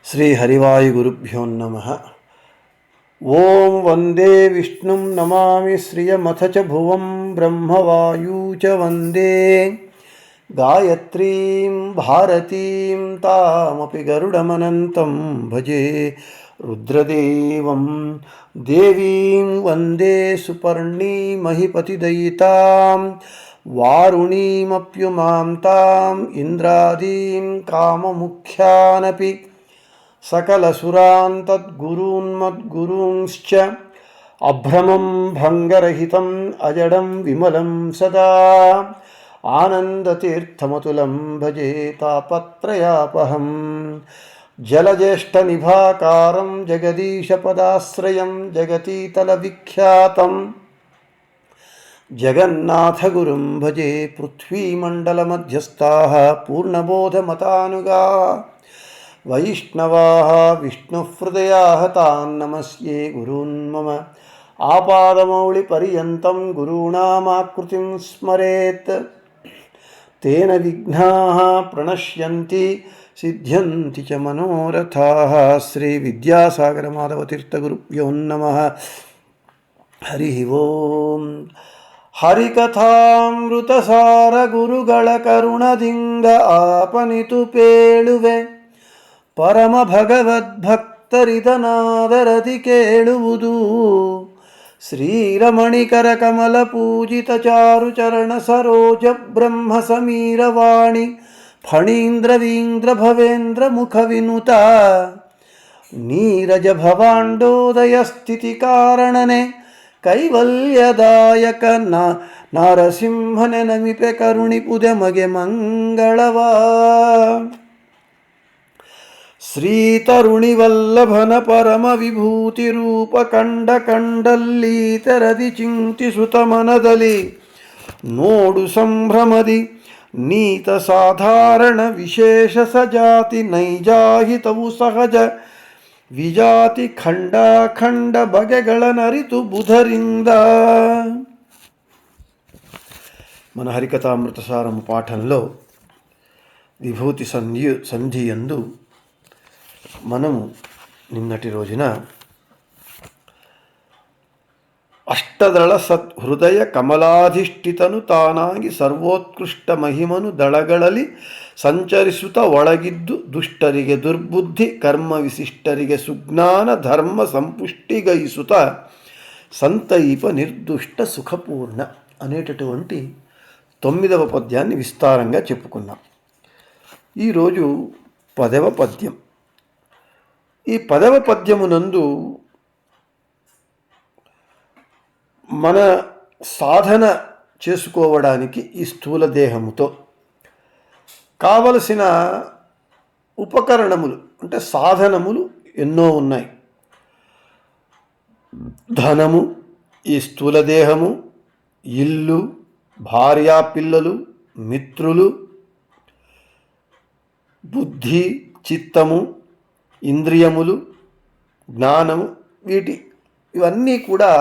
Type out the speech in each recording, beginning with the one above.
శ్రీ హరివాయుగురుభ్యో నమః. ఓం వందే విష్ణుం నమామి శ్రియమథ చ భువం బ్రహ్మవాయూ చ వందే గాయత్రీం భారతీం తామపి గరుడమనంతం భజే రుద్రదేవం దేవీం వందే సుపర్ణీమహిపతిదయితాం వారుణీమప్యుమాం తాం ఇంద్రాదీం కామముఖ్యానపి సకలసురాన్ తద్గురూన్మద్గురూంశ్చ అభ్రమం భంగరహితం అజడం విమలం సదా ఆనందతీర్థమతులం భజే తాపత్రయాపహం జలజ్యేష్ఠనిభాకారం జగదీశపదాశ్రయం జగతీతలవిఖ్యాతం జగన్నాథగురుం భజే. పృథ్వీమండలమధ్యస్థాః పూర్ణబోధమతానుగా వైష్ణవాః విష్ణుహృదయాః తాన్ నమస్యే గురూన్ మమ ఆపాదమౌళిపర్యంతం గురూణామాకృతిం స్మరేత్ తేన విఘ్నాః ప్రణశ్యంతి సిద్ధ్యంతి చ మనోరథాః. శ్రీ విద్యాసాగర మాధవతీర్థగురుభ్యో నమః. హరి ఓం. ಹರಿಕಥಾಮೃತಸಾರ ಗುರುಗಳ ಕರುಣದಿಂದ ಆಪನಿತು ಪೇಳುವೆ ಪರಮ ಭಗವದ್ಭಕ್ತರಿದನಾದರದಿ ಕೇಳುವುದು. ಶ್ರೀರಮಣಿಕರ ಕಮಲ ಪೂಜಿತ ಚಾರು ಚರಣ ಸರೋಜ ಬ್ರಹ್ಮ ಸಮೀರವಾಣಿ ಫಣೀಂದ್ರವೀಂದ್ರ ಭವೇಂದ್ರ ಮುಖ ವಿನುತ ನೀರಜ ಭವಾಂಡೋದಯ ಸ್ಥಿತಿ ಕಾರಣನೆ ಕೈವಲ್ಯದಾಯಕ ನಾರಸಿಂಹನೆ ನಮಿಪೆ ಕರುಣಿಪುದೆ ಮಗೆ ಮಂಗಳವಾ. ಶ್ರೀತರುಣಿ ವಲ್ಲಭನ ಪರಮ ವಿಭೂತಿ ರೂಪ ಕಂಡ ಕಂಡಲ್ಲಿ ತೆರದಿ ಚಿಂತಿಸುತ ಮನದಲ್ಲಿ ನೋಡು ಸಂಭ್ರಮದಿ ನೀತ ಸಾಧಾರಣ ವಿಶೇಷ ಸಜಾತಿ ನೈಜಾಹಿತವು ಸಹಜ ವಿಜಾತಿ ಖಂಡಾಖಂಡ ಬಗೆಗಳನರಿತು ಬುಧರಿಂದ. మన హరికథామృతసారము పాఠంలో విభూతి సంధి యందు మనము నిన్నటి రోజున అష్టదళ సత్హృదయ కమలాధిష్ఠితను తానాಗಿ ಸರ್ವೋತ್ಕೃಷ್ಟ ಮಹಿಮನು ದಳಗಳಲ್ಲಿ ಸಂಚರಿಸುತ್ತ ಒಳಗಿದ್ದು ದುಷ್ಟರಿಗೆ ದುರ್ಬುದ್ಧಿ ಕರ್ಮ ವಿಶಿಷ್ಟರಿಗೆ ಸುಜ್ಞಾನ ಧರ್ಮ ಸಂಪುಷ್ಟಿಗೈಸುತ್ತ సంతయిప నిర్దుష్ట సుఖపూర్ణ అనేటటువంటి 9వ పద్యాన్ని విస్తారంగా చెప్పుకున్నాం. ఈరోజు 10వ పద్యం. ఈ 10వ పద్యమునందు మన సాధన చేసుకోవడానికి ఈ స్థూల దేహముతో కావలసిన ఉపకరణములు అంటే సాధనములు ఎన్నో ఉన్నాయి. ధనము, ఈ స్థూల దేహము, ఇల్లు, భార్యా పిల్లలు, మిత్రులు, బుద్ధి, చిత్తము, ఇంద్రియములు, జ్ఞానము, ఇవన్నీ కూడా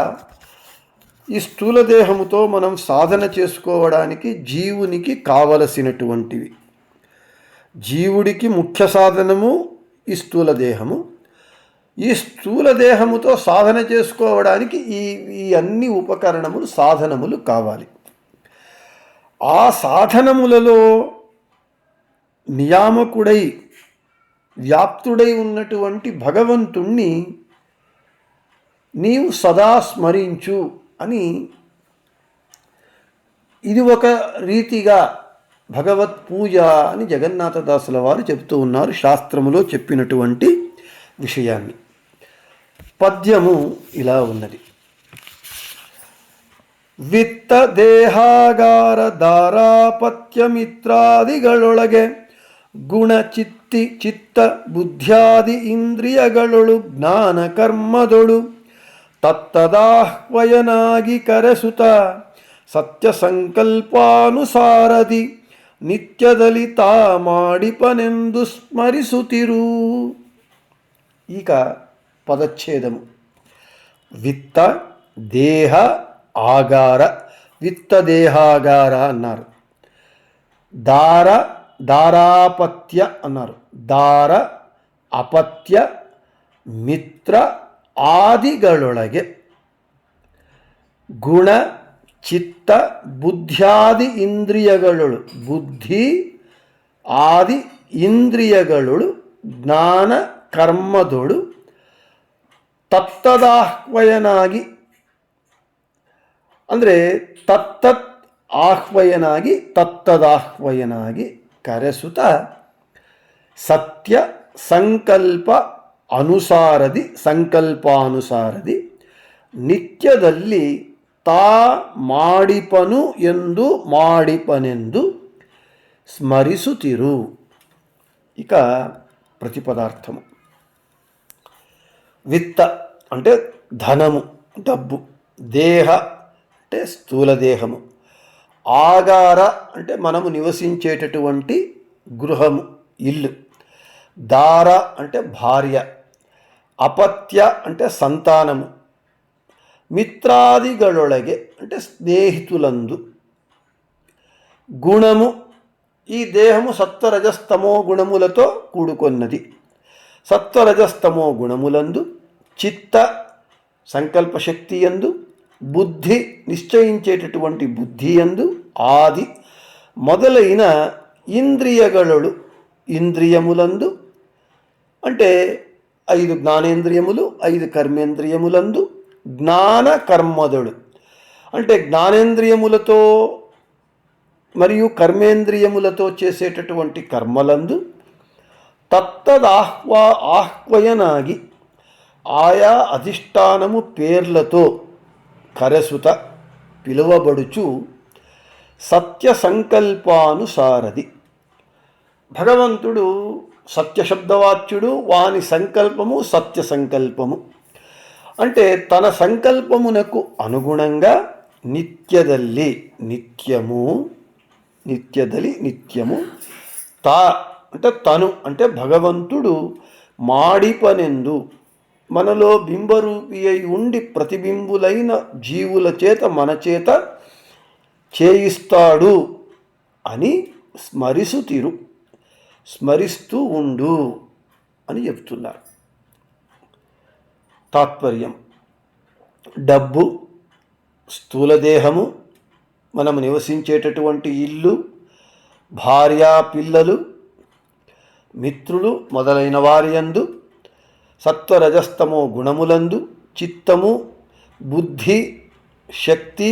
ఈ స్థూల దేహముతో మనం సాధన చేసుకోవడానికి జీవునికి కావలసినటువంటివి. జీవుడికి ముఖ్య సాధనము ఈ స్థూల దేహము. ఈ స్థూల దేహముతో సాధన చేసుకోవడానికి ఈ అన్ని ఉపకరణములు సాధనములు కావాలి. ఆ సాధనములలో నియామకుడై వ్యాప్తుడై ఉన్నటువంటి భగవంతుణ్ణి నీవు సదా స్మరించు అని ఇది ఒక రీతిగా భగవత్ పూజ అని జగన్నాథదాసుల వారు చెబుతూ ఉన్నారు శాస్త్రములో చెప్పినటువంటి విషయాన్ని. పద్యము ఇలా ఉన్నది. ವಿತ್ತ ದೇಹಾಗಾರ ದಾರಾಪತ್ಯಮಿತ್ರಾದಿಗಳೊಳಗೆ ಗುಣ ಚಿತ್ತ ಬುದ್ಧ್ಯಾದಿ ಇಂದ್ರಿಯಗಳೊಳು ಜ್ಞಾನ ಕರ್ಮದೊಳು ತತ್ತದಾಹ್ವಯನಾಗಿ ಕರೆಸುತ ಸತ್ಯ ಸಂಕಲ್ಪಾನುಸಾರದಿ ನಿತ್ಯದಲ್ಲಿ ತಾ ಮಾಡಿಪನೆಂದು ಸ್ಮರಿಸುತ್ತಿರು. ಈಗ పదచ్ఛేదము. విత్త దేహ ఆగార, విత్త దేహాగార అన్నారు. దారాపత్య అన్నారు. దార ಅಪತ್ಯ ಮಿತ್ರ ಆದಿಗಳೊಳಗೆ ಗುಣ ಚಿತ್ತ ಬುದ್ಧ್ಯಾದಿ ಇಂದ್ರಿಯಗಳೊಳು ಬುದ್ಧಿ ಆದಿ ಇಂದ್ರಿಯಗಳೊಳು ಜ್ಞಾನ ಕರ್ಮದೊಳು ತತ್ತದಾಹ್ವಯನಾಗಿ ಅಂದರೆ ತತ್ತತ್ ಆಹ್ವಯನಾಗಿ ತತ್ತದಾಹ್ವಯನಾಗಿ ಕರೆಸುತ್ತ ಸತ್ಯ ಸಂಕಲ್ಪ ಸಂಕಲ್ಪಾನುಸಾರದಿ ನಿತ್ಯದಲ್ಲಿ ತಾ ಮಾಡಿಪನೆಂದು స్మరిసుతిరు. ఇక ప్రతిపదార్థము. విత్త అంటే ధనము, డబ్బు. దేహ అంటే స్థూల దేహము. ఆగార అంటే మనము నివసించేటటువంటి గృహము, ఇల్లు. దార అంటే భార్య. అపత్య అంటే సంతానము. మిత్రాదిగళొಳಗೆ అంటే స్నేహితులందు. గుణము, ఈ దేహము సత్వరజస్తమో గుణములతో కూడుకొన్నది. సత్వరజస్తమో గుణములందు చిత్త సంకల్పశక్తి యందు, బుద్ధి నిశ్చయించేటటువంటి బుద్ధి యందు, ఆది మొదలైన ఇంద్రియగళులు ఇంద్రియములందు అంటే 5 జ్ఞానేంద్రియములు 5 కర్మేంద్రియములందు, జ్ఞాన కర్మదుడు అంటే జ్ఞానేంద్రియములతో మరియు కర్మేంద్రియములతో చేసేటటువంటి కర్మలందు ఆహ్వయనాగి ఆయా అధిష్టానము పేర్లతో కరసుత పిలువబడుచు సత్య సంకల్పానుసారది. భగవంతుడు సత్యశబ్దవాచ్యుడు, వాని సంకల్పము సత్య సంకల్పము. అంటే తన సంకల్పమునకు అనుగుణంగా నిత్యದಲ್ಲಿ నిత్యము తా అంటే తను అంటే భగవంతుడు మాడిపనెందు మనలో బింబరూపి అయి ఉండి ప్రతిబింబులైన జీవుల చేత మన చేత చేయిస్తాడు అని స్మరిస్తూ ఉండు అని చెప్తున్నారు. తాత్పర్యం: డబ్బు, స్థూలదేహము, మనము నివసించేటటువంటి ఇల్లు, భార్య పిల్లలు, మిత్రులు మొదలైన వారి యందు, సత్వరజస్తమో గుణములందు, చిత్తము, బుద్ధి, శక్తి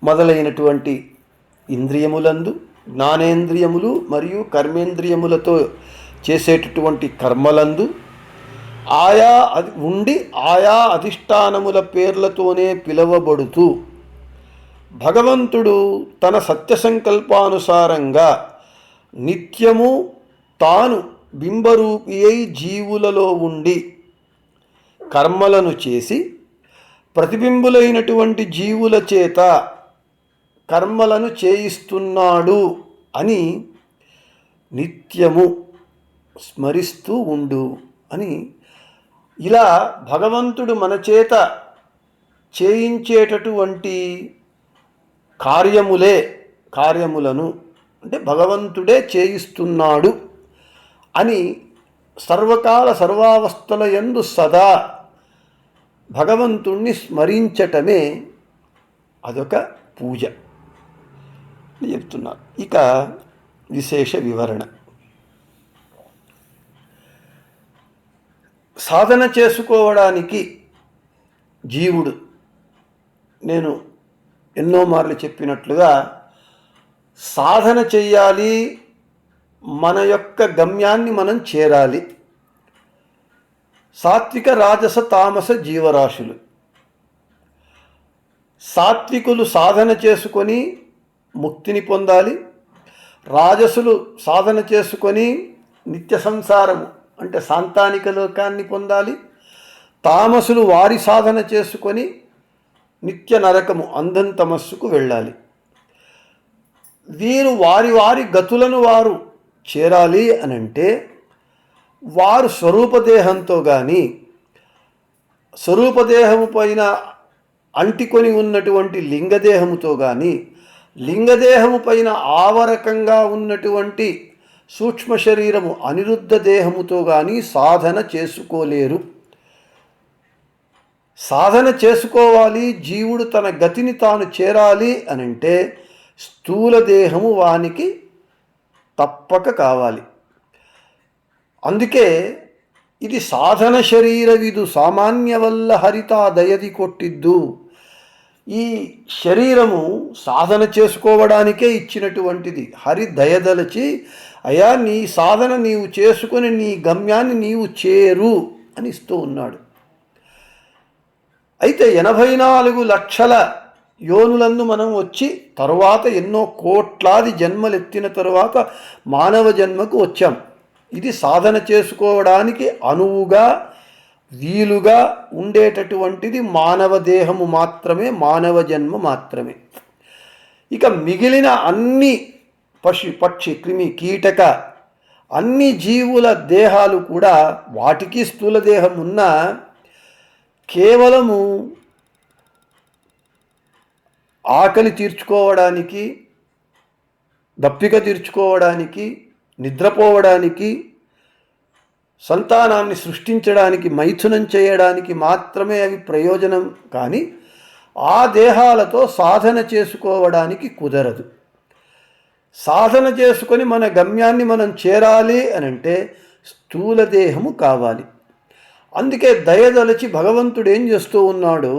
మొదలైనటువంటి ఇంద్రియములందు, జ్ఞానేంద్రియములు మరియు కర్మేంద్రియములతో చేసేటటువంటి కర్మలందు ఆయా అధిష్టానముల పేర్లతోనే పిలువబడుతూ భగవంతుడు తన సత్య సంకల్పానుసారంగా నిత్యము తాను బింబరూపి అయి జీవులలో ఉండి కర్మలను చేసి ప్రతిబింబులైనటువంటి జీవుల చేత కర్మలను చేయిస్తున్నాడు అని నిత్యము స్మరిస్తూ ఉండు అని, ఇలా భగవంతుడు మన చేత చేయించేటటువంటి కార్యములను అంటే భగవంతుడే చేయిస్తున్నాడు అని సర్వకాల సర్వావస్థల యందు సదా భగవంతుణ్ణి స్మరించటమే అదొక పూజ అని చెప్తున్నారు. ఇక విశేష వివరణ. సాధన చేసుకోవడానికి జీవుడు, నేను ఎన్నో మార్లు చెప్పినట్లుగా, సాధన చెయ్యాలి, మన యొక్క గమ్యాన్ని మనం చేరాలి. సాత్విక రాజస తామస జీవరాశులు. సాత్వికులు సాధన చేసుకొని ముక్తిని పొందాలి, రాజసులు సాధన చేసుకొని నిత్య సంసారము అంటే సాంతానిక లోకాన్ని పొందాలి, తామసులు వారి సాధన చేసుకొని నిత్య నరకము అందం తమస్సుకు వెళ్ళాలి. వీరు వారి వారి గతులను వారు చేరాలి అనంటే వారు స్వరూపదేహంతో కానీ స్వరూపదేహము పైన అంటికొని ఉన్నటువంటి లింగదేహముతో కానీ లింగదేహము పైన ఆవరకంగా ఉన్నటువంటి సూక్ష్మ శరీరము అనిరుద్ధ దేహముతో కానీ సాధన చేసుకోలేరు. సాధన చేసుకోవాలి, జీవుడు తన గతిని తాను చేరాలి అనంటే స్థూల దేహము వానికి తప్పక కావాలి. అందుకే ఇది సాధన శరీరవిదు సామాన్యవల్ల హరితా దయది కొట్టిద్దు. ఈ శరీరము సాధన చేసుకోవడానికే ఇచ్చినటువంటిది. హరి దయదలచి, అయా నీ సాధన నీవు చేసుకొని నీ గమ్యాన్ని నీవు చేరు అని ఇస్తూ ఉన్నాడు. అయితే 84 లక్షల యోనులందు మనం వచ్చి తరువాత ఎన్నో కోట్లాది జన్మలెత్తిన తరువాత మానవ జన్మకు వచ్చాం. ఇది సాధన చేసుకోవడానికి అనువుగా వీలుగా ఉండేటటువంటిది మానవ దేహము మాత్రమే, మానవ జన్మ మాత్రమే. ఇక మిగిలిన అన్ని పక్షి క్రిమి కీటక అన్ని జీవుల దేహాలు కూడా వాటికి స్థూల దేహం ఉన్నా కేవలము ఆకలి తీర్చుకోవడానికి, దప్పిక తీర్చుకోవడానికి, నిద్రపోవడానికి, సంతానాన్ని సృష్టించడానికి, మైథునం చేయడానికి మాత్రమే అవి ప్రయోజనం. కానీ ఆ దేహాలతో సాధన చేసుకోవడానికి కుదరదు. సాధన చేసుకొని మన గమ్యాన్ని మనం చేరాలి అనంటే స్థూల దేహము కావాలి. అందుకే దయదలచి భగవంతుడు ఏం చేస్తూ ఉన్నాడు,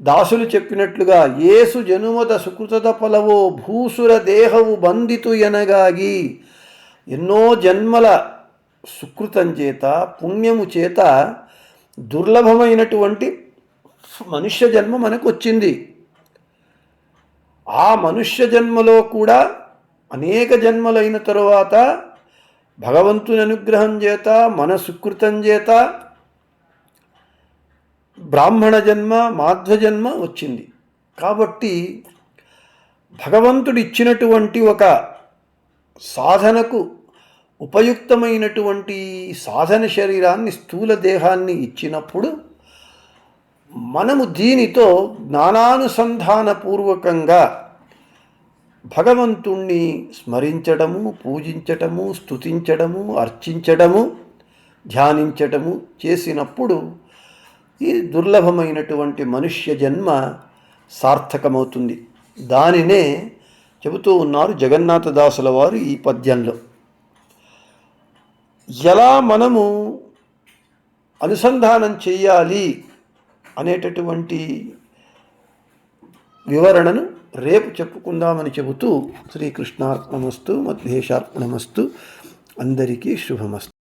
దాసులు చెప్పినట్లుగా ఏసు జనుమద సుకృతద ఫలవో భూసుర దేహవు బంధితు ఎనగాగి, ఎన్నో జన్మల సుకృతం చేత పుణ్యము చేత దుర్లభమైనటువంటి మనుష్య జన్మ మనకు వచ్చింది. ఆ మనుష్య జన్మలో కూడా అనేక జన్మలైన తరువాత భగవంతుని అనుగ్రహం చేత మన సుకృతం చేత బ్రాహ్మణ జన్మ, మాధ్వ జన్మ వచ్చింది. కాబట్టి భగవంతుడు ఇచ్చినటువంటి ఒక సాధనకు ఉపయుక్తమైనటువంటి సాధన శరీరాన్ని, స్థూల దేహాన్ని ఇచ్చినప్పుడు మనము దీనితో జ్ఞానానుసంధానపూర్వకంగా భగవంతుణ్ణి స్మరించడము, పూజించటము, స్తుతించడము, అర్చించడము, ధ్యానించటము చేసినప్పుడు ఈ దుర్లభమైనటువంటి మనుష్య జన్మ సార్థకమవుతుంది. దానినే చెబుతూ ఉన్నారు జగన్నాథదాసుల వారు ఈ పద్యంలో. ఎలా మనము అనుసంధానం చెయ్యాలి అనేటటువంటి వివరణను రేపు చెప్పుకుందామని చెబుతూ శ్రీకృష్ణార్పణమస్తు, మధ్యేశార్పణమస్తు. అందరికీ శుభమస్తు.